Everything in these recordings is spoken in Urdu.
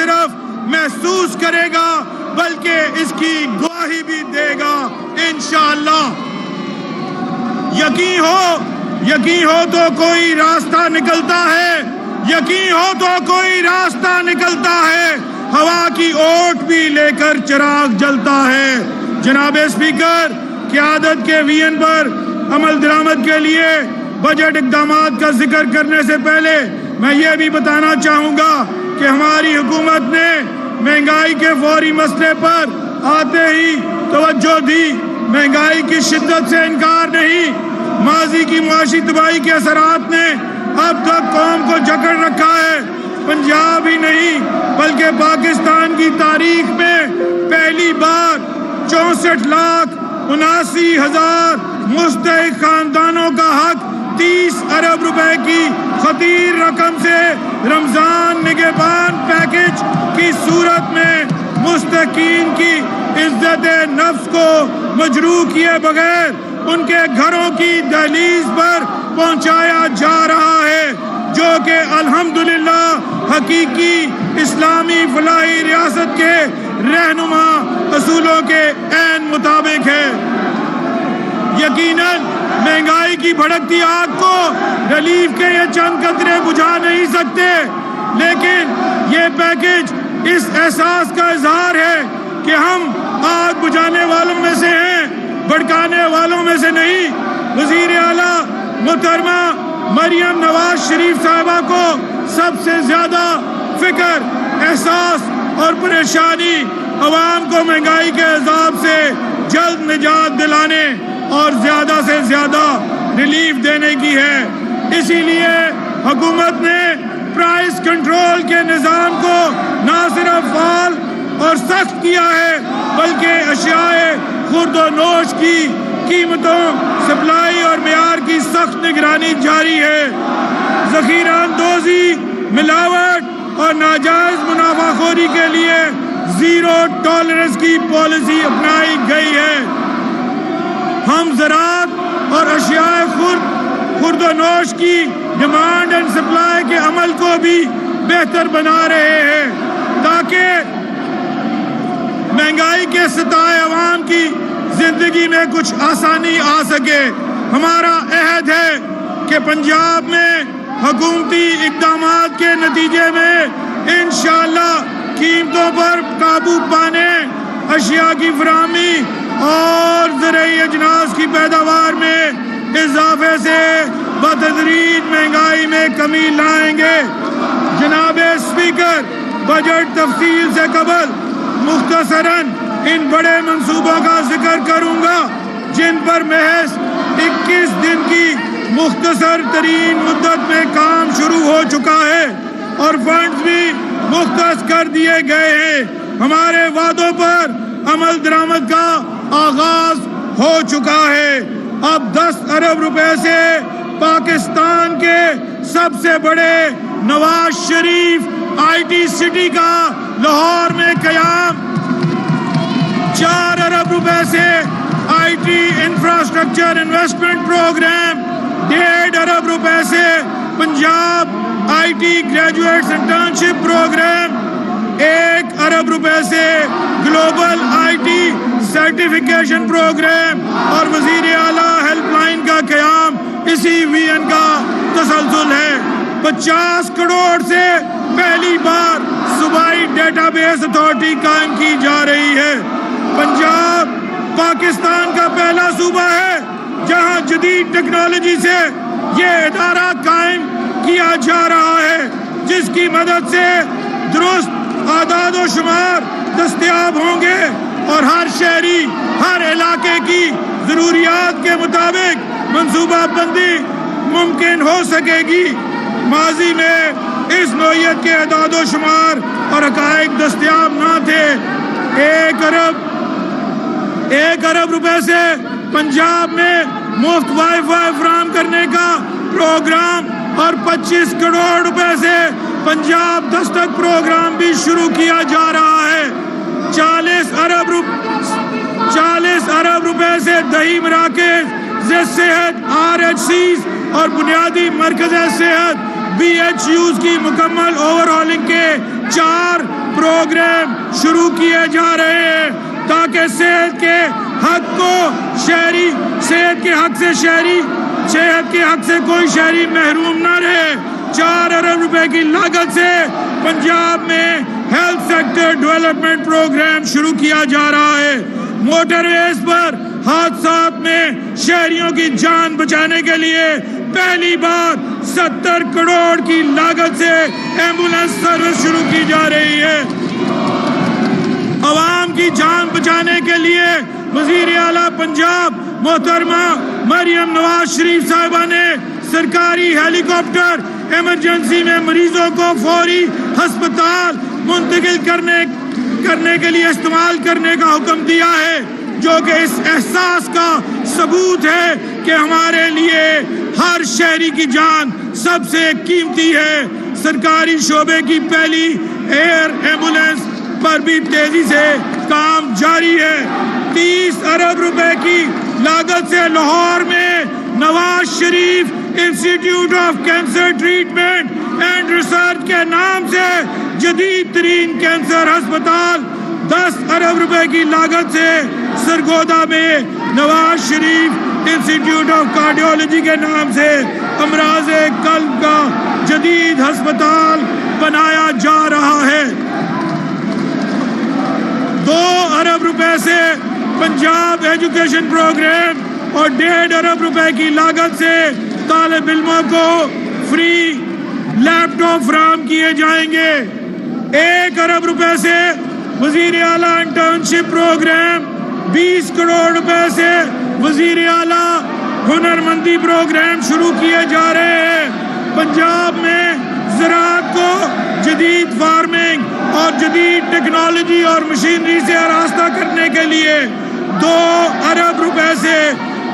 صرف محسوس کرے گا بلکہ اس کی گواہی بھی دے گا انشاءاللہ۔ یقین ہو تو کوئی راستہ نکلتا ہے، یقین ہو تو کوئی راستہ نکلتا ہے، ہوا کی اوٹ بھی لے کر چراغ جلتا ہے۔ جناب اسپیکر، قیادت کے ویژن پر عمل درآمد کے لیے بجٹ اقدامات کا ذکر کرنے سے پہلے میں یہ بھی بتانا چاہوں گا کہ ہماری حکومت نے مہنگائی کے فوری مسئلے پر آتے ہی توجہ دی۔ مہنگائی کی شدت سے انکار نہیں، ماضی کی معاشی تباہی کے اثرات نے اب تک قوم کو جکڑ رکھا ہے۔ پنجاب ہی نہیں بلکہ پاکستان کی تاریخ میں پہلی بار 64,79,000 مستحق خاندانوں کا حق 30 ارب روپے کی خطیر رقم سے رمضان نگہبان پیکج کی صورت میں مستحقین کی عزت نفس کو مجروح کیے بغیر ان کے گھروں کی دہلیز پر پہنچایا جا رہا ہے، جو کہ الحمدللہ حقیقی اسلامی فلاحی ریاست کے رہنما اصولوں کے عین مطابق ہے۔ یقیناً مہنگائی کی بھڑکتی آگ کو ریلیف کے یہ چند قطرے بجھا نہیں سکتے، لیکن یہ پیکج اس احساس کا اظہار ہے کہ ہم آگ بجھانے والوں میں سے ہیں، بھڑکانے والوں میں سے نہیں۔ وزیر اعلیٰ محترمہ مریم نواز شریف صاحبہ کو سب سے زیادہ فکر، احساس اور پریشانی عوام کو مہنگائی کے عذاب سے جلد نجات دلانے اور زیادہ سے زیادہ ریلیف دینے کی ہے۔ اسی لیے حکومت نے پرائس کنٹرول کے نظام کو نہ صرف فعال اور سخت کیا ہے بلکہ اشیاء خورد و نوش کی قیمتوں، سپلائی اور معیار کی سخت نگرانی جاری ہے۔ ذخیرہ اندوزی، ملاوٹ اور ناجائز منافع خوری کے لیے زیرو ٹالرنس کی پالیسی اپنائی گئی ہے۔ ہم زراعت اور اشیاء خورد و نوش کی ڈیمانڈ اینڈ سپلائی کے عمل کو بھی بہتر بنا رہے ہیں تاکہ مہنگائی کے ستائے عوام کی زندگی میں کچھ آسانی آ سکے۔ ہمارا عہد ہے کہ پنجاب میں حکومتی اقدامات کے نتیجے میں انشاءاللہ قیمتوں پر قابو پانے، اشیاء کی فراہمی اور زرعی اجناس کی پیداوار میں اضافے سے بتدریج مہنگائی میں کمی لائیں گے۔ جناب اسپیکر، بجٹ تفصیل سے قبل مختصراً ان بڑے منصوبوں کا ذکر کروں گا جن پر محض 21 دن کی مختصر ترین مدت میں کام شروع ہو چکا ہے اور فنڈز بھی مختص کر دیے گئے ہیں۔ ہمارے وعدوں پر عمل درآمد کا آغاز ہو چکا ہے۔ اب 10 ارب روپے سے پاکستان کے سب سے بڑے Nawaz Sharif I T city کا لاہور میں قیام، 4 ارب روپے سے I T infrastructure investment programme, 1.5 ارب روپے سے Punjab I T graduates internship programme, 1 ارب روپے سے global I T certification programme اور وزیر اعلیٰ ہیلپ لائن کا قیام اسی ویژن کا تسلسل ہے۔ 50 کروڑ سے پہلی بار صوبائی ڈیٹا بیس اتھارٹی قائم کی جا رہی ہے۔ پنجاب پاکستان کا پہلا صوبہ ہے جہاں جدید ٹیکنالوجی سے یہ ادارہ قائم کیا جا رہا ہے، جس کی مدد سے درست اعداد و شمار دستیاب ہوں گے اور ہر شہری ہر علاقے کی ضروریات کے مطابق منصوبہ بندی ممکن ہو سکے گی۔ ماضی میں اس نوعیت کے اعداد و شمار اور حقائق دستیاب نہ تھے۔ 1 ارب روپے سے پنجاب میں مفت وائی فائی فراہم کرنے کا پروگرام اور 25 کروڑ روپے سے پنجاب دستک پروگرام بھی شروع کیا جا رہا ہے۔ 40 ارب روپے سے دیہی مراکز صحت RHCs اور بنیادی مرکز صحت BHUs کی مکمل اوور ہالنگ کے 4 پروگرام شروع کیے جا رہے ہیں تاکہ صحت کے حق سے کوئی شہری محروم نہ رہے۔ 4 ارب روپے کی لاگت سے پنجاب میں ہیلتھ سیکٹر ڈیولپمنٹ پروگرام شروع کیا جا رہا ہے۔ موٹر ویز پر حادثات میں شہریوں کی جان بچانے کے لیے پہلی بار 70 کروڑ کی لاگت سے ایمبولینس سروس شروع کی جا رہی ہے۔ عوام کی جان بچانے کے لیے وزیر اعلیٰ پنجاب محترمہ مریم نواز شریف صاحبہ نے سرکاری ہیلی کاپٹر ایمرجنسی میں مریضوں کو فوری ہسپتال منتقل کرنے کے لیے استعمال کرنے کا حکم دیا ہے، جو کہ اس احساس کا ثبوت ہے کہ ہمارے لیے ہر شہری کی جان سب سے قیمتی ہے۔ سرکاری شعبے کی پہلی ایئر ایمبولینس پر بھی تیزی سے کام جاری ہے۔ 30 ارب روپے کی لاگت سے لاہور میں Nawaz Sharif institute of cancer treatment and research کے نام سے جدید ترین کینسر ہسپتال، 10 ارب روپے کی لاگت سے سرگودا میں Nawaz Sharif institute of cardiology کے نام سے امراض قلب کا جدید ہسپتال بنایا جا رہا ہے۔ 2 ارب روپے سے پنجاب ایجوکیشن پروگرام اور 1.5 ارب روپے کی لاگت سے طالب علموں کو فری لیپ ٹاپ فراہم کیے جائیں گے۔ 1 ارب روپے سے وزیر اعلیٰ انٹرنشپ پروگرام، 20 کروڑ روپے سے وزیر اعلیٰ ہنرمندی پروگرام شروع کیے جا رہے ہیں۔ پنجاب میں زراعت کو جدید فارمنگ اور جدید ٹیکنالوجی اور مشینری سے آراستہ کرنے کے لیے 2 ارب روپے سے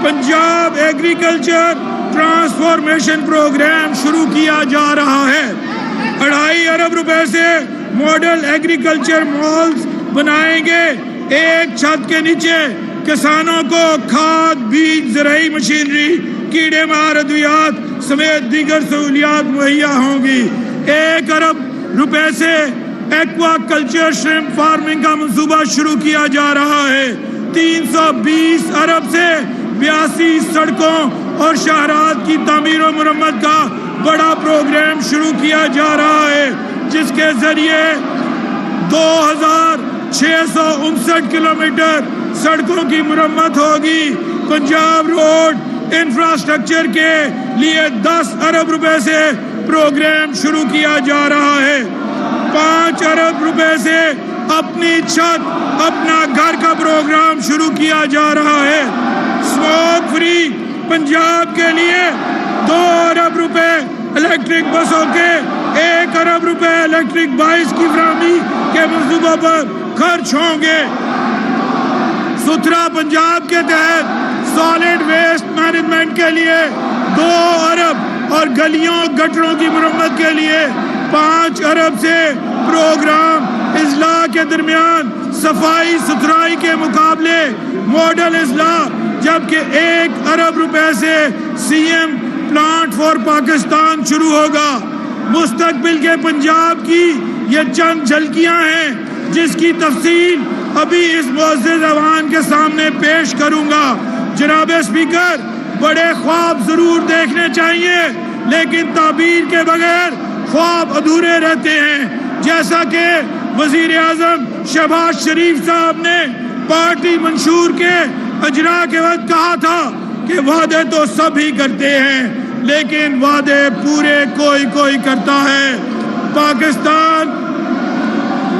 پنجاب ایگریکلچر ٹرانسفارمیشن پروگرام شروع کیا جا رہا ہے۔ 2.5 ارب روپے سے ماڈل ایگریکلچر مالز بنائیں گے۔ ایک چھت کے نیچے کسانوں کو کھاد، بیج، زرعی مشینری، کیڑے مار ادویات سمیت دیگر سہولیات مہیا ہوں گی۔ 1 ارب روپے سے ایکوا کلچر شرمپ فارمنگ کا منصوبہ شروع کیا جا رہا ہے۔ 320 ارب سے 82 سڑکوں اور شاہراہات کی تعمیر و مرمت کا بڑا پروگرام شروع کیا جا رہا ہے، جس کے ذریعے 2659 کلومیٹر سڑکوں کی مرمت ہوگی۔ پنجاب روڈ انفراسٹرکچر کے لیے 10 ارب روپے سے پروگرام شروع کیا جا رہا ہے۔ 5 ارب روپے سے اپنی چھت اپنا گھر کا پروگرام شروع کیا جا رہا ہے۔ اسموک فری پنجاب کے لیے 2 ارب روپے الیکٹرک بسوں کے 1 ارب روپے الیکٹرک بائکس کی فراہمی کے منصوبوں پر خرچ ہوں گے۔ ستھرا پنجاب کے تحت سالڈ ویسٹ مینجمنٹ کے لیے 2 ارب اور گلیوں گٹروں کی مرمت کے لیے 5 ارب سے پروگرام اضلاع کے درمیان صفائی ستھرائی کے مقابلے ماڈل اضلاع، جبکہ 1 ارب روپے سے C M plant for Pakistan شروع ہوگا۔ مستقبل کے پنجاب کی یہ چند جھلکیاں ہیں جس کی تفصیل ابھی اس معزز ایوان کے سامنے پیش کروں گا۔ جناب اسپیکر، بڑے خواب ضرور دیکھنے چاہیے، لیکن تعبیر کے بغیر خواب ادھورے رہتے ہیں۔ جیسا کہ وزیر اعظم شہباز شریف صاحب نے پارٹی منشور کے اجرا کے وقت کہا تھا کہ وعدے تو سب ہی کرتے ہیں، لیکن وعدے پورے کوئی کرتا ہے۔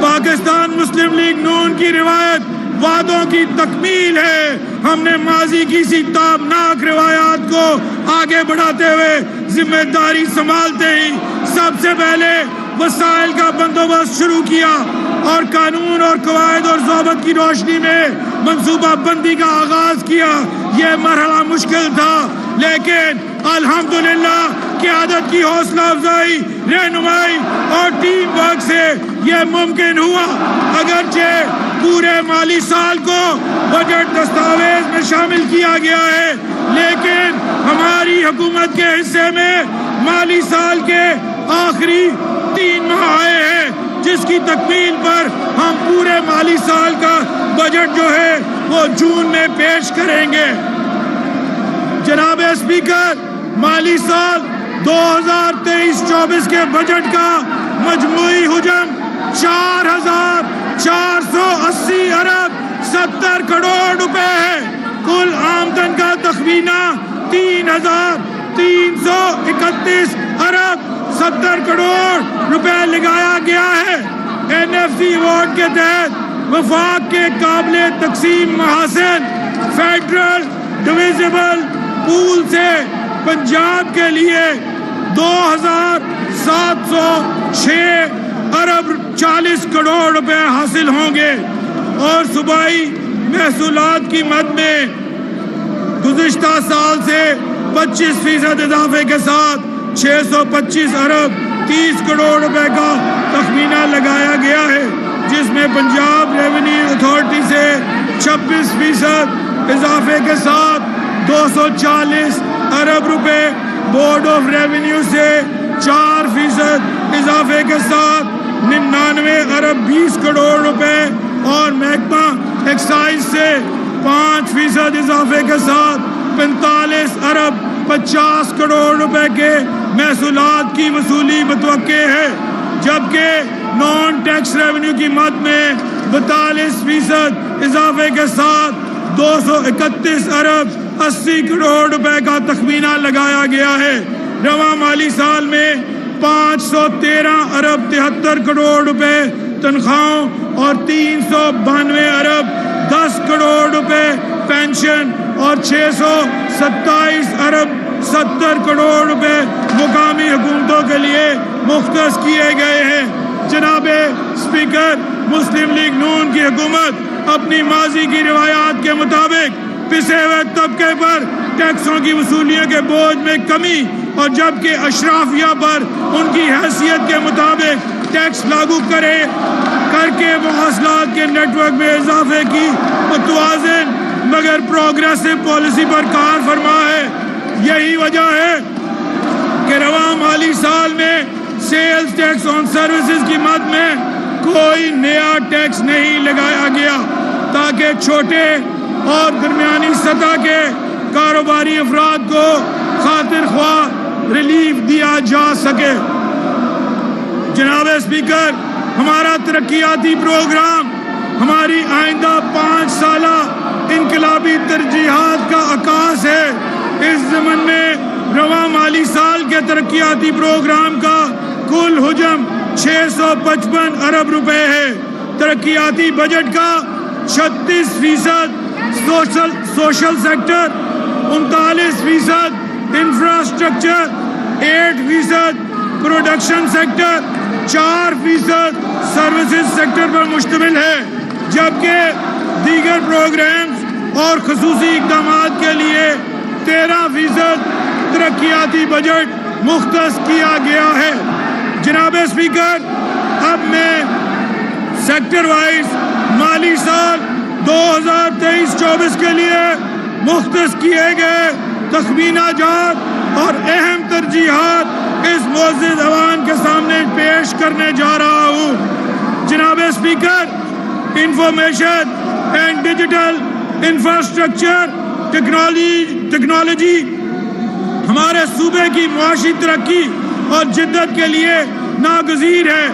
پاکستان مسلم لیگ نون کی روایت وعدوں کی تکمیل ہے۔ ہم نے ماضی کی سی تابناک روایات کو آگے بڑھاتے ہوئے ذمہ داری سنبھالتے ہی سب سے پہلے وسائل کا بندوبست شروع کیا اور قانون اور قواعد اور ضوابط کی روشنی میں منصوبہ بندی کا آغاز کیا۔ یہ مرحلہ مشکل تھا، لیکن الحمدللہ قیادت کی حوصلہ افزائی، رہنمائی اور ٹیم ورک سے یہ ممکن ہوا۔ اگرچہ پورے مالی سال کو بجٹ دستاویز میں شامل کیا گیا ہے، لیکن ہماری حکومت کے حصے میں مالی سال کے آخری 3 ماہ آئے ہیں۔ جس کی تکمیل پر ہم پورے مالی سال کا بجٹ جو ہے وہ جون میں پیش کریں گے۔ جناب اسپیکر، مالی سال 2023-24 کے بجٹ کا مجموعی حجم 4,480 ارب 70 کروڑ روپے ہے۔ کل آمدن کا تخمینہ 3,331 ارب 70 کروڑ روپے لگایا گیا ہے۔ NFC ایوارڈ کے تحت وفاق کے قابل تقسیم محاسن فیڈرل ڈویزیبل پول سے پنجاب کے لیے 2,706 ارب 40 کروڑ روپے حاصل ہوں گے، اور صوبائی محصولات کی مد میں گزشتہ سال سے 25% اضافے کے ساتھ 625 ارب 30 کروڑ روپے کا تخمینہ لگایا گیا ہے، جس میں پنجاب ریونیو اتھارٹی سے 26% اضافے کے ساتھ 240 ارب روپے، بورڈ آف ریونیو سے 4% اضافے کے ساتھ 99 ارب 20 کروڑ روپے، اور محکمہ ایکسائز سے 5% اضافے کے ساتھ 45 ارب 50 کروڑ روپے کے محصولات کی وصولی متوقع ہے، جبکہ نان ٹیکس ریونیو کی مد میں 42% اضافے کے ساتھ 231 ارب 80 کروڑ روپے کا تخمینہ لگایا گیا ہے۔ رواں مالی سال میں 513 ارب 73 کروڑ روپے تنخواہوں اور 392 ارب 10 کروڑ روپے پینشن اور 627 ارب 70 کروڑ روپے مقامی حکومتوں کے لیے مختص کیے گئے ہیں۔ جناب اسپیکر، مسلم لیگ نون کی حکومت اپنی ماضی کی روایات کے مطابق پسے ہوئے طبقے پر ٹیکسوں کی وصولیوں کے بوجھ میں کمی، اور جبکہ اشرافیہ پر ان کی حیثیت کے مطابق ٹیکس لاگو کر کے مواصلات کے نیٹ ورک میں اضافے کی متوازن مگر پروگریسو پالیسی پر کار فرما ہے۔ یہی وجہ ہے کہ رواں مالی سال میں سیلز ٹیکس آن سروسز کی مد میں کوئی نیا ٹیکس نہیں لگایا گیا، تاکہ چھوٹے اور درمیانی سطح کے کاروباری افراد کو خاطر خواہ ریلیف دیا جا سکے۔ جناب اسپیکر، ہمارا ترقیاتی پروگرام ہماری آئندہ 5 سالہ انقلابی ترجیحات کا عکاس ہے۔ اس ضمن میں رواں مالی سال کے ترقیاتی پروگرام کا کل حجم 655 ارب روپے ہے۔ ترقیاتی بجٹ کا 36% social sector, 39% infrastructure, 8% production sector, 4% services sector پر مشتمل ہے، جبکہ دیگر پروگرامز اور خصوصی اقدامات کے لیے 13% ترقیاتی بجٹ مختص کیا گیا ہے۔ جناب اسپیکر، اب میں سیکٹر وائز مالی سال 2023-24 کے لیے مختص کیے گئے تخمینہ جات اور اہم ترجیحات اس معزز ایوان کے سامنے پیش کرنے جا رہا ہوں۔ جناب speaker, information and digital infrastructure technology ہمارے صوبے کی معاشی ترقی اور جدت کے لیے ناگزیر ہے۔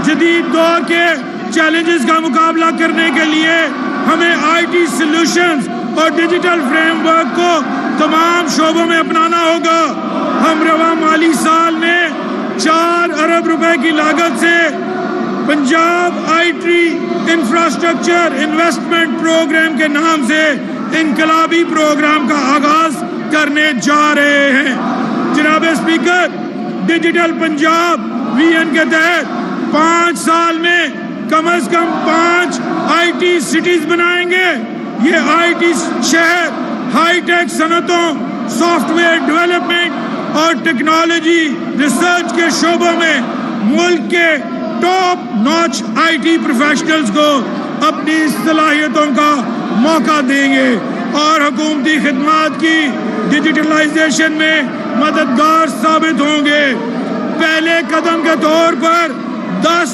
جدید دور کے چیلنجز کا مقابلہ کرنے کے لیے ہمیں IT سولوشنز اور ڈیجیٹل فریم ورک کو تمام شعبوں میں اپنانا ہوگا۔ ہم رواں مالی سال میں 4 ارب روپے کی لاگت سے Punjab IT infrastructure investment programme کے نام سے انقلابی پروگرام کا آغاز کرنے جا رہے ہیں۔ جناب اسپیکر، ڈیجیٹل پنجاب ویژن کے تحت 5 سال میں کم از کم 5 IT سٹیز بنائیں گے۔ یہ IT شہر ہائی ٹیک صنعتوں، سافٹ ویئر ڈیولپمنٹ اور ٹیکنالوجی ریسرچ کے شعبوں میں ملک کے ٹاپ ناچ IT پروفیشنلز کو اپنی صلاحیتوں کا موقع دیں گے اور حکومتی خدمات کی ڈیجیٹلائزیشن میں مددگار ثابت ہوں گے۔ پہلے قدم کے طور پر 10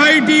IT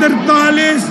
43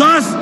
10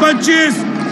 25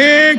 1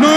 9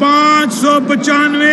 595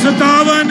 57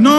9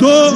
2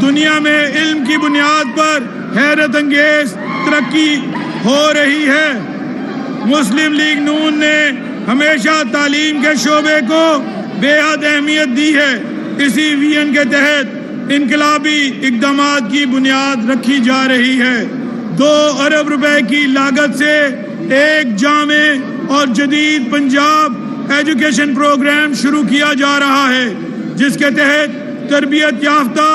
دنیا میں علم کی بنیاد پر حیرت انگیز ترقی ہو رہی ہے۔ مسلم لیگ نون نے ہمیشہ تعلیم کے شعبے کو بے حد اہمیت دی ہے۔ اسی ویژن کے تحت انقلابی اقدامات کی بنیاد رکھی جا رہی ہے۔ 2 ارب روپے کی لاگت سے ایک جامع اور جدید پنجاب ایجوکیشن پروگرام شروع کیا جا رہا ہے، جس کے تحت تربیت یافتہ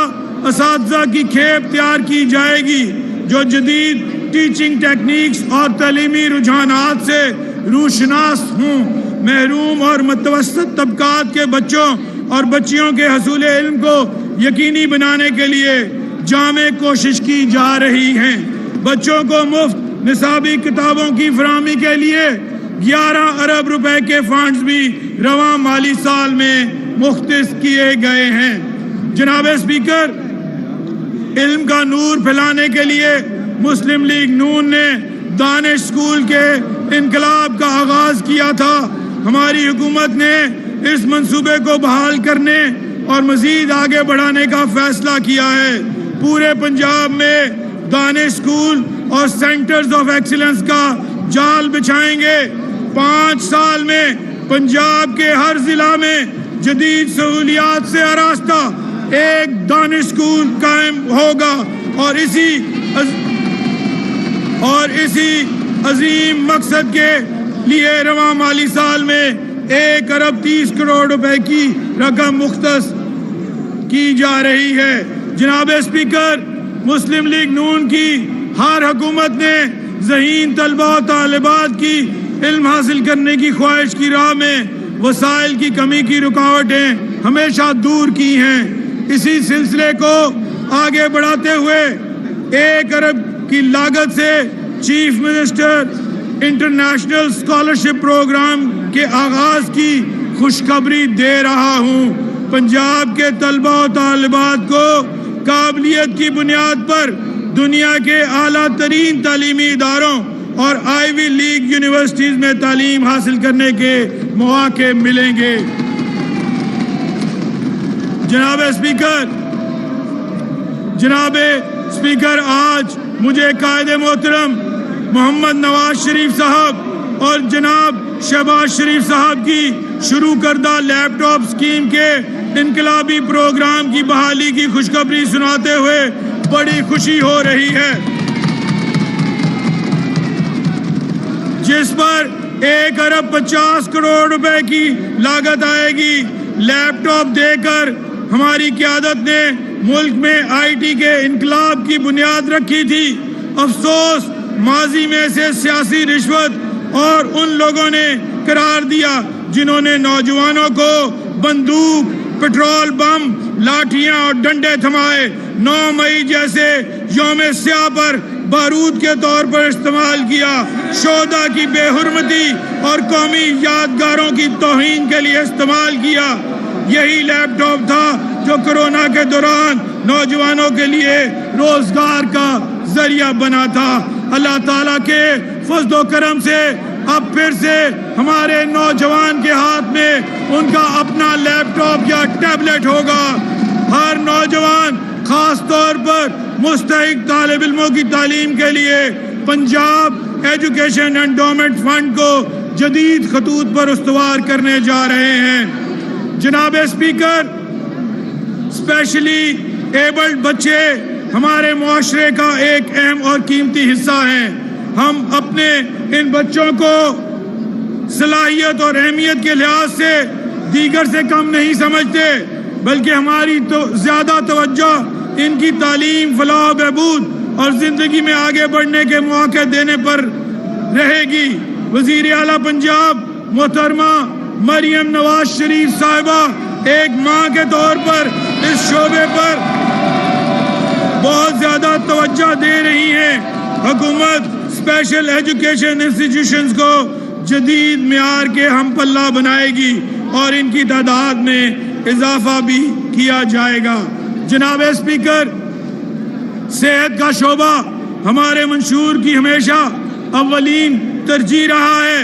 اساتذہ کی کھیپ تیار کی جائے گی جو جدید ٹیچنگ ٹیکنیکس اور تعلیمی رجحانات سے روشناس ہوں۔ محروم اور متوسط طبقات کے بچوں اور بچیوں کے حصول علم کو یقینی بنانے کے لیے جامع کوشش کی جا رہی ہے۔ بچوں کو مفت نصابی کتابوں کی فراہمی کے لیے 11 ارب روپے کے فنڈز بھی رواں مالی سال میں مختص کیے گئے ہیں۔ جناب اسپیکر، علم کا نور پھیلانے کے لیے مسلم لیگ نون نے دانش اسکول کے انقلاب کا آغاز کیا تھا۔ ہماری حکومت نے اس منصوبے کو بحال کرنے اور مزید آگے بڑھانے کا فیصلہ کیا ہے۔ پورے پنجاب میں دانش اسکول اور سینٹرز آف ایکسیلنس کا جال بچھائیں گے۔ 5 سال میں پنجاب کے ہر ضلع میں جدید سہولیات سے آراستہ ایک دانش اسکول قائم ہوگا اور اسی عظیم مقصد کے لیے رواں مالی سال میں 1 ارب 30 کروڑ روپے کی رقم مختص کی جا رہی ہے۔ جناب اسپیکر، مسلم لیگ نون کی ہر حکومت نے ذہین طلبہ و طالبات کی علم حاصل کرنے کی خواہش کی راہ میں وسائل کی کمی کی رکاوٹیں ہمیشہ دور کی ہیں۔ اسی سلسلے کو آگے بڑھاتے ہوئے 1 ارب کی لاگت سے chief minister international scholarship programme کے آغاز کی خوشخبری دے رہا ہوں۔ پنجاب کے طلبہ و طالبات کو قابلیت کی بنیاد پر دنیا کے اعلیٰ ترین تعلیمی اداروں اور آئیوی لیگ یونیورسٹیز میں تعلیم حاصل کرنے کے مواقع ملیں گے۔ جناب اسپیکر، آج مجھے قائد محترم محمد نواز شریف صاحب اور جناب شہباز شریف صاحب کی شروع کردہ لیپ ٹاپ اسکیم کے انقلابی پروگرام کی بحالی کی خوشخبری سناتے ہوئے بڑی خوشی ہو رہی ہے، جس پر 1 ارب 50 کروڑ روپے کی لاگت آئے گی۔ لیپ ٹاپ دے کر ہماری قیادت نے ملک میں آئی ٹی کے انقلاب کی بنیاد رکھی تھی۔ افسوس، ماضی میں سے سیاسی رشوت اور ان لوگوں نے قرار دیا جنہوں نے نوجوانوں کو بندوق، پٹرول بم، لاٹھیاں اور ڈنڈے تھمائے 9 مئی جیسے یوم سیاہ پر بارود کے طور پر استعمال کیا، شہداء کی بے حرمتی اور قومی یادگاروں کی توہین کے لیے استعمال کیا۔ یہی لیپ ٹاپ تھا جو کرونا کے دوران نوجوانوں کے لیے روزگار کا ذریعہ بنا تھا۔ اللہ تعالیٰ کے فضل و کرم سے اب پھر سے ہمارے نوجوان کے ہاتھ میں ان کا اپنا لیپ ٹاپ یا ٹیبلٹ ہوگا۔ ہر نوجوان، خاص طور پر مستحق طالب علموں کی تعلیم کے لیے پنجاب ایجوکیشن انڈومنٹ فنڈ کو جدید خطوط پر استوار کرنے جا رہے ہیں۔ جناب اسپیکر، اسپیشلی ایبلڈ بچے ہمارے معاشرے کا ایک اہم اور قیمتی حصہ ہیں۔ ہم اپنے ان بچوں کو صلاحیت اور اہمیت کے لحاظ سے دیگر سے کم نہیں سمجھتے، بلکہ ہماری زیادہ توجہ ان کی تعلیم، فلاح و بہبود اور زندگی میں آگے بڑھنے کے مواقع دینے پر رہے گی۔ وزیر اعلیٰ پنجاب محترمہ مریم نواز شریف صاحبہ ایک ماں کے طور پر اس شعبے پر بہت زیادہ توجہ دے رہی ہیں۔ حکومت اسپیشل ایجوکیشن انسٹیٹیوشنز کو جدید معیار کے ہم پلہ بنائے گی اور ان کی تعداد میں اضافہ بھی کیا جائے گا۔ جناب اسپیکر، صحت کا شعبہ ہمارے منشور کی ہمیشہ اولین ترجیح رہا ہے۔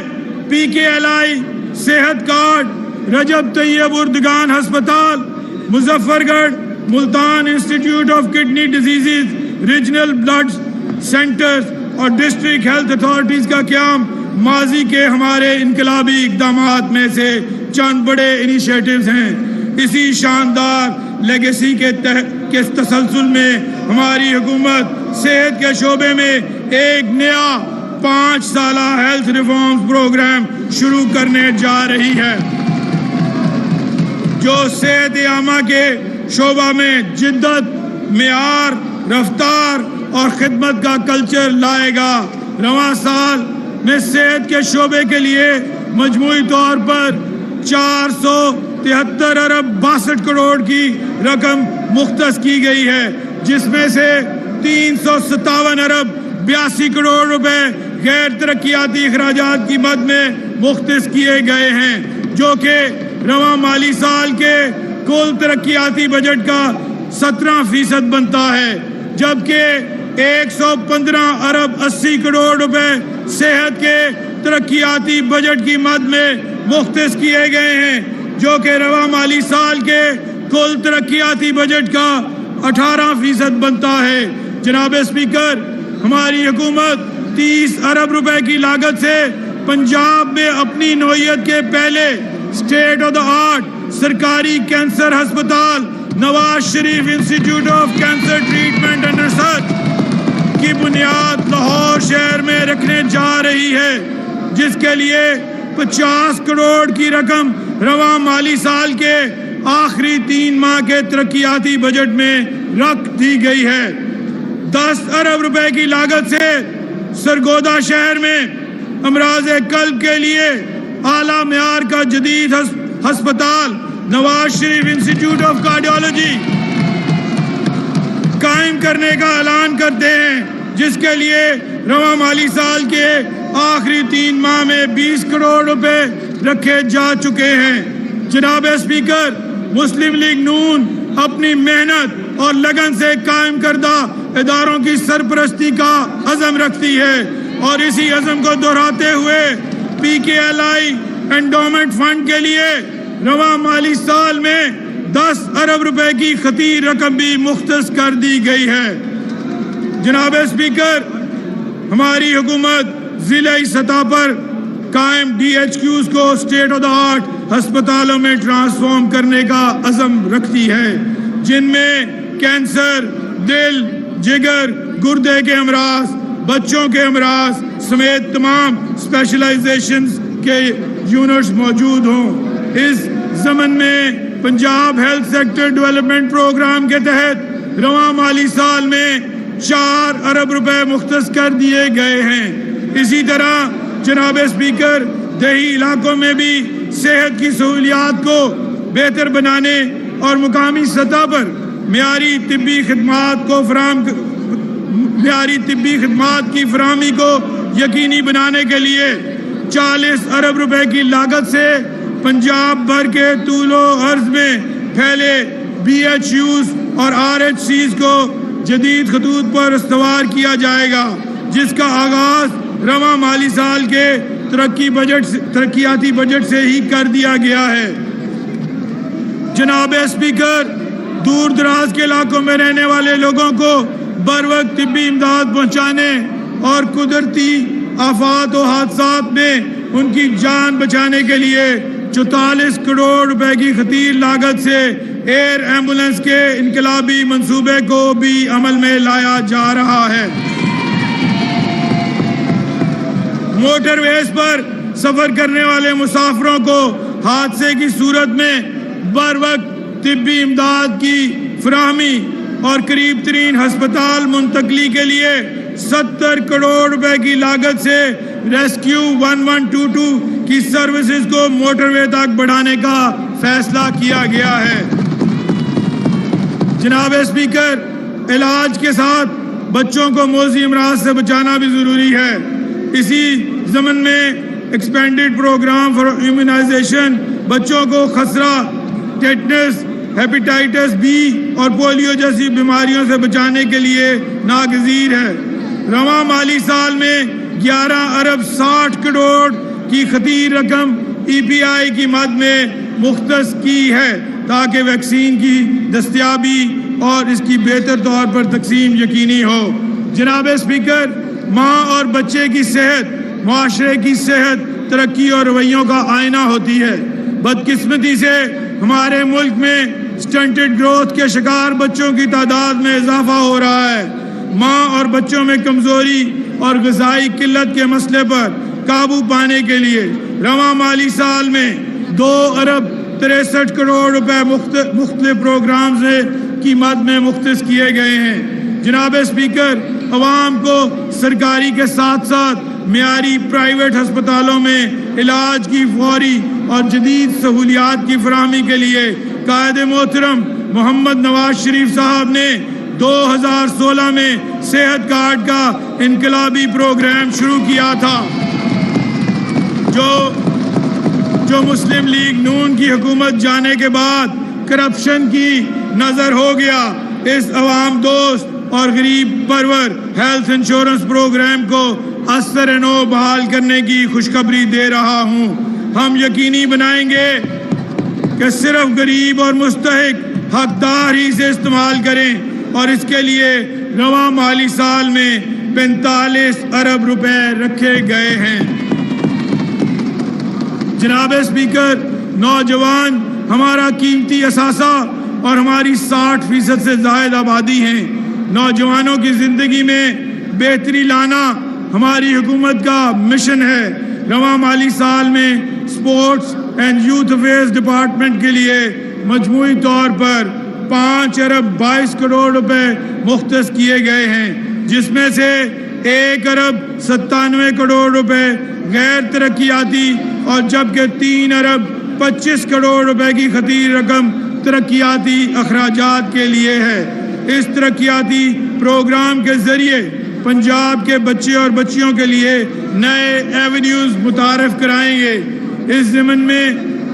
PKLI صحت کارڈ، رجب طیب اردگان ہسپتال، Muzaffargarh, Multan institute of kidney diseases, regional blood centres اور ڈسٹرکٹ ہیلتھ اتھارٹیز کا قیام ماضی کے ہمارے انقلابی اقدامات میں سے چند بڑے انیشیٹوز ہیں۔ اسی شاندار لیگیسی کے تسلسل میں ہماری حکومت صحت کے شعبے میں ایک نیا 5 سالہ ہیلتھ ریفارم پروگرام شروع کرنے جا رہی ہے، جو صحت عامہ کے شعبہ میں جدت، معیار، رفتار اور خدمت کا کلچر لائے گا۔ رواں سال میں صحت کے شعبے کے لیے مجموعی طور پر 473 ارب 62 کروڑ کی رقم مختص کی گئی ہے، جس میں سے 357 ارب 82 کروڑ روپے غیر ترقیاتی اخراجات کی مد میں مختص کیے گئے ہیں، جو کہ رواں مالی سال کے کل ترقیاتی بجٹ کا 17% بنتا ہے، جبکہ 115 ارب 80 کروڑ روپے صحت کے ترقیاتی بجٹ کی مد میں مختص کیے گئے ہیں، جو کہ رواں مالی سال کے کل ترقیاتی بجٹ کا 18% بنتا ہے۔ جناب اسپیکر، ہماری حکومت 30 ارب روپے کی لاگت سے پنجاب میں اپنی نوعیت کے پہلے اسٹیٹ آف دا آرٹ سرکاری کینسر ہسپتال Nawaz Sharif institute of cancer treatment and research کی بنیاد لاہور شہر میں رکھنے جا رہی ہے، جس کے لیے 50 کروڑ کی رقم رواں مالی سال کے آخری 3 ماہ کے ترقیاتی بجٹ میں رکھ دی گئی ہے۔ 10 ارب روپے کی لاگت سے سرگودا شہر میں امراض قلب کے لیے اعلیٰ معیار کا جدید ہسپتال Nawaz Sharif institute of cardiology قائم کرنے کا اعلان کرتے ہیں، جس کے لیے رواں مالی سال کے آخری 3 ماہ میں 20 کروڑ روپے رکھے جا چکے ہیں۔ جناب اسپیکر، مسلم لیگ نون اپنی محنت اور لگن سے قائم کردہ اداروں کی سرپرستی کا عزم رکھتی ہے، اور اسی عزم کو دہراتے ہوئے PKLI انڈومنٹ فنڈ کے لیے رواں مالی سال میں 10 ارب روپے کی خطیر رقم بھی مختص کر دی گئی ہے۔ جناب اسپیکر، ہماری حکومت ضلعی سطح پر قائم DHQs کو اسٹیٹ آف دا آرٹ ہسپتالوں میں ٹرانسفارم کرنے کا عزم رکھتی ہے، جن میں کینسر، دل، جگر، گردے کے امراض، بچوں کے امراض سمیت تمام اسپیشلائزیشنز کے یونٹس موجود ہوں۔ اس ضمن میں Punjab health sector development programme کے تحت رواں مالی سال میں 4 ارب روپے مختص کر دیے گئے ہیں۔ اسی طرح جناب اسپیکر، دیہی علاقوں میں بھی صحت کی سہولیات کو بہتر بنانے اور مقامی سطح پر معیاری طبی خدمات کی فراہمی کو یقینی بنانے کے لیے 40 ارب روپے کی لاگت سے پنجاب بھر کے طول و عرض میں پھیلے BHUs اور RHCs کو جدید خطوط پر استوار کیا جائے گا، جس کا آغاز رواں مالی سال کے ترقیاتی بجٹ سے ہی کر دیا گیا ہے۔ جناب اسپیکر، دور دراز کے علاقوں میں رہنے والے لوگوں کو بروقت طبی امداد پہنچانے اور قدرتی آفات و حادثات میں ان کی جان بچانے کے لیے 44 کروڑ روپے کی خطیر لاگت سے ایئر ایمبولنس کے انقلابی منصوبے کو بھی عمل میں لایا جا رہا ہے۔ موٹر ویز پر سفر کرنے والے مسافروں کو حادثے کی صورت میں بروقت طبی امداد کی فراہمی اور قریب ترین ہسپتال منتقلی کے لیے 70 کروڑ روپے کی لاگت سے ریسکیو 1122 کی سروسز کو موٹر وے تک بڑھانے کا فیصلہ کیا گیا ہے۔ جناب اسپیکر، علاج کے ساتھ بچوں کو موذی امراض سے بچانا بھی ضروری ہے۔ اسی ضمن میں ایکسپینڈڈ پروگرام فار امیونائزیشن بچوں کو خسرہ، ٹیٹنس، ہیپیٹائٹس B اور پولیو جیسی بیماریوں سے بچانے کے لیے ناگزیر ہے۔ رواں مالی سال میں 11 ارب 60 کروڑ کی خطیر رقم EPI کی مد میں مختص کی ہے، تاکہ ویکسین کی دستیابی اور اس کی بہتر طور پر تقسیم یقینی ہو۔ جناب اسپیکر، ماں اور بچے کی صحت معاشرے کی صحت، ترقی اور رویوں کا آئینہ ہوتی ہے۔ بدقسمتی سے ہمارے ملک میں سٹنٹڈ گروتھ کے شکار بچوں کی تعداد میں اضافہ ہو رہا ہے۔ ماں اور بچوں میں کمزوری اور غذائی قلت کے مسئلے پر قابو پانے کے لیے رواں مالی سال میں 2 ارب 63 کروڑ روپے مختلف پروگرامز کی مد میں مختص کیے گئے ہیں۔ جناب اسپیکر، عوام کو سرکاری کے ساتھ ساتھ معیاری پرائیویٹ ہسپتالوں میں علاج کی فوری اور جدید سہولیات کی فراہمی کے لیے قائد محترم محمد نواز شریف صاحب نے 2016 میں صحت کارڈ کا انقلابی پروگرام شروع کیا تھا، جو مسلم لیگ نون کی حکومت جانے کے بعد کرپشن کی نظر ہو گیا۔ اس عوام دوست اور غریب پرور ہیلتھ انشورنس پروگرام کو اثر نو بحال کرنے کی خوشخبری دے رہا ہوں۔ ہم یقینی بنائیں گے کہ صرف غریب اور مستحق حقدار ہی سے استعمال کریں، اور اس کے لیے رواں مالی سال میں 45 ارب روپے رکھے گئے ہیں۔ جناب اسپیکر، نوجوان ہمارا قیمتی اثاثہ اور ہماری 60% سے زائد آبادی ہیں۔ نوجوانوں کی زندگی میں بہتری لانا ہماری حکومت کا مشن ہے۔ رواں مالی سال میں sports and youth affairs department کے لیے مجموعی طور پر 5 ارب 22 کروڑ روپے مختص کیے گئے ہیں، جس میں سے 1 ارب 97 کروڑ روپے غیر ترقیاتی اور جبکہ 3 ارب 25 کروڑ روپے کی خطیر رقم ترقیاتی اخراجات کے لیے ہے۔ اس ترقیاتی پروگرام کے ذریعے پنجاب کے بچے اور بچیوں کے لیے نئے ایونیوز متعارف کرائیں گے۔ اس ضمن میں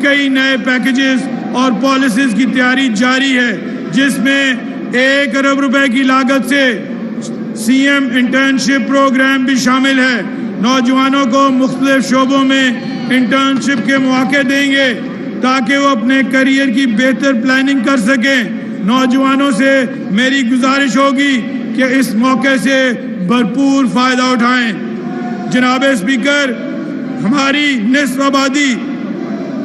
کئی نئے پیکیجز اور پالیسیز کی تیاری جاری ہے، جس میں 1 ارب روپے کی لاگت سے سی ایم انٹرنشپ پروگرام بھی شامل ہے۔ نوجوانوں کو مختلف شعبوں میں انٹرنشپ کے مواقع دیں گے تاکہ وہ اپنے کیریئر کی بہتر پلاننگ کر سکیں۔ نوجوانوں سے میری گزارش ہوگی کہ اس موقع سے بھرپور فائدہ اٹھائیں۔ جناب اسپیکر، ہماری نصف آبادی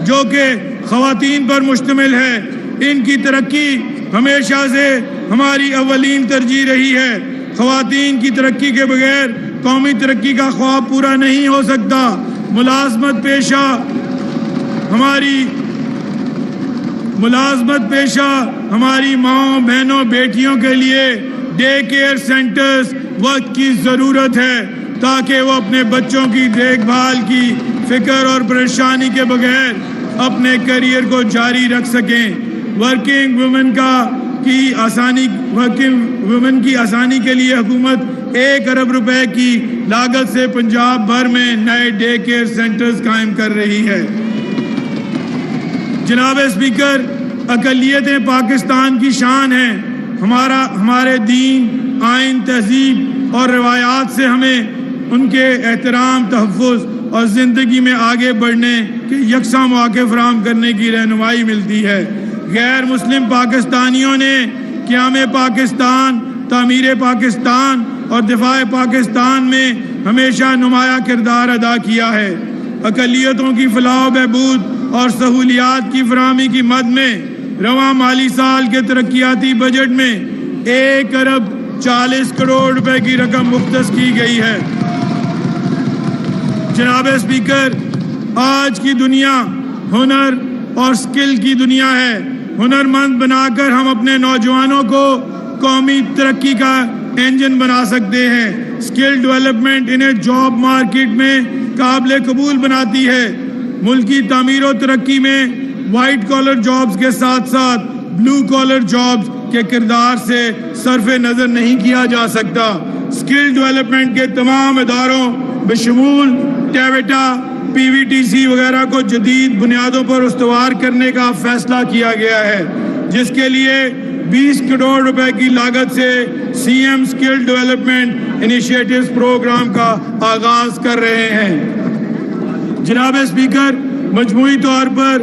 جو کہ خواتین پر مشتمل ہے، ان کی ترقی ہمیشہ سے ہماری اولین ترجیح رہی ہے۔ خواتین کی ترقی کے بغیر قومی ترقی کا خواب پورا نہیں ہو سکتا۔ ملازمت پیشہ ہماری ماؤں، بہنوں، بیٹیوں کے لیے ڈے کیئر سینٹرز وقت کی ضرورت ہے تاکہ وہ اپنے بچوں کی دیکھ بھال کی فکر اور پریشانی کے بغیر اپنے کیریئر کو جاری رکھ سکیں۔ ورکنگ وومن کی آسانی کے لیے حکومت 1 ارب روپے کی لاگت سے پنجاب بھر میں نئے ڈے کیئر سینٹرز قائم کر رہی ہے۔ جناب اسپیکر، اقلیتیں پاکستان کی شان ہیں۔ ہمارے دین، آئین، تہذیب اور روایات سے ہمیں ان کے احترام، تحفظ اور زندگی میں آگے بڑھنے کے یکساں مواقع فراہم کرنے کی رہنمائی ملتی ہے۔ غیر مسلم پاکستانیوں نے قیام پاکستان، تعمیر پاکستان اور دفاع پاکستان میں ہمیشہ نمایاں کردار ادا کیا ہے۔ اقلیتوں کی فلاح و بہبود اور سہولیات کی فراہمی کی مد میں رواں مالی سال کے ترقیاتی بجٹ میں 1 ارب 40 کروڑ روپے کی رقم مختص کی گئی ہے۔ جناب اسپیکر، آج کی دنیا ہنر اور سکل کی دنیا ہے۔ ہنرمند بنا کر ہم اپنے نوجوانوں کو قومی ترقی کا انجن بنا سکتے ہیں۔ سکل ڈیولپمنٹ انہیں جاب مارکیٹ میں قابل قبول بناتی ہے۔ ملکی تعمیر و ترقی میں وائٹ کالر جابز کے ساتھ ساتھ بلو کالر جابز کے کردار سے صرف نظر نہیں کیا جا سکتا۔ سکل ڈیولپمنٹ کے تمام اداروں بشمول ٹیویٹا، پی وی ٹی سی وغیرہ کو جدید بنیادوں پر استوار کرنے کا فیصلہ کیا گیا ہے، جس کے لیے 20 کروڑ روپے کی لاگت سے C M skill development initiatives programme کا آغاز کر رہے ہیں۔ جناب اسپیکر، مجموعی طور پر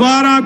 12